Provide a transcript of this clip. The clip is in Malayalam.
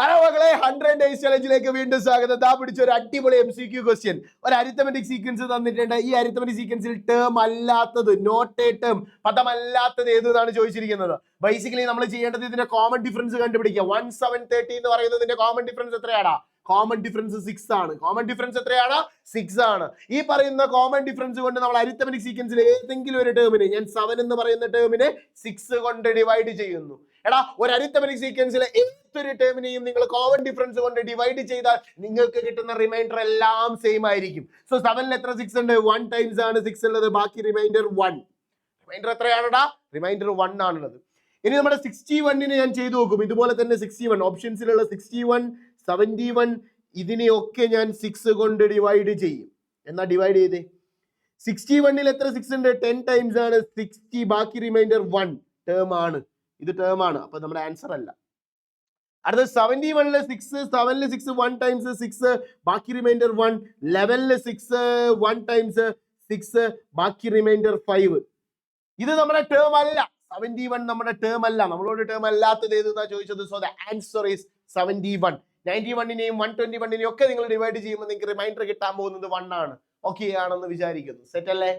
ഹലോ മക്കളെ, 100 days ചലഞ്ചിലേക്ക് വീണ്ടും സ്വാഗതം. ദാ പിടിച്ച ഒരു അടിപൊളി MCQ ക്വസ്റ്റ്യൻ. ഒരു അരിത്തമെറ്റിക് സീക്വൻസ് തന്നിട്ടുണ്ട്. ഈ അരിത്തമെറ്റിക് സീക്വൻസിൽ ടേം അല്ലാത്തത്, നോട്ട് എ ടേം, പദമല്ലാത്തത് ഏതെന്നാണ് ചോദിച്ചിരിക്കുന്നത്. ബേസിക്കലി നമ്മൾ ചെയ്യേണ്ടത് ഇതിന്റെ കോമൺ ഡിഫറൻസ് കണ്ടുപിടിക്കുക. 1730 എന്ന് പറയുന്നതിന്റെ കോമൺ ഡിഫറൻസ് എത്രയാണ്? കോമൺ ഡിഫറൻസ് 6 ആണ്. കോമൺ ഡിഫറൻസ് എത്രയാണ്? 6 ആണ്. ഈ പറയുന്ന കോമൺ ഡിഫറൻസ് കൊണ്ട് നമ്മൾ അരിത്തമെറ്റിക് സീക്വൻസിൽ ഏതെങ്കിലും ഒരു ടേമിനെ, ഞാൻ 7 എന്ന് പറയുന്ന ടേമിനെ 6 കൊണ്ട് ഡിവൈഡ് ചെയ്യുന്നു. എടാ, ഒരു അരിത്തമെറ്റിക് സീക്വൻസിലെ ഏതൊരു ടേമിനെയും നിങ്ങൾ കോമൺ ഡിഫറൻസ് കൊണ്ട് ഡിവൈഡ് ചെയ്താൽ നിങ്ങൾക്ക് കിട്ടുന്ന റിമൈൻഡർ എല്ലാം സെയിം ആയിരിക്കും. സോ 7ൽ എത്ര 6 ഉണ്ട്? 1 ടൈംസ് ആണ് 6 ഉള്ളത്. ബാക്കി റിമൈൻഡർ 1. റിമൈൻഡർ എത്രയാണെടാ? റിമൈൻഡർ 1 ആണുള്ളത്. ഇനി നമ്മുടെ 61നെ ഞാൻ ചെയ്തു നോക്കും. ഇതുപോലെ തന്നെ 61 ഓപ്ഷൻസിലുള്ള 61, 71 ഇതിനെയൊക്കെ ഞാൻ 6 കൊണ്ട് ഡിവൈഡ് ചെയ്യും. എന്നാ ഡിവൈഡ് ചെയ്തേ. 61ൽ എത്ര 6 ഉണ്ട്? 10 ടൈംസ് ആണ് 60. ബാക്കി റിമൈൻഡർ 1 ടേം ആണ്. ഇത് ടേം ആണ്. അപ്പൊ നമ്മുടെ ആൻസർ അല്ല. അടുത്ത 71ല് 6, 7ല് 6 1 ടൈംസ് 6, ബാക്കി റിമൈൻഡർ 1. 11ല് 6 1 ടൈംസ് 6, ബാക്കി റിമൈൻഡർ 5. ഇത് നമ്മുടെ ടേം അല്ല. 71 നമ്മുടെ ടേം അല്ല. നമ്മളോട് ടേം അല്ലാത്തത് ഏതെന്നാ ചോദിച്ചത്. So the answer is 71. 91നെയും 121നെയും ഒക്കെ നിങ്ങൾ ഡിവൈഡ് ചെയ്യുമ്പോൾ നിങ്ങൾക്ക് റിമൈൻഡർ കിട്ടാൻ പോകുന്നത് 1 ആണ്. ഓക്കെ ആണെന്ന് വിചാരിക്കുന്നു. സെറ്റ് അല്ലേ?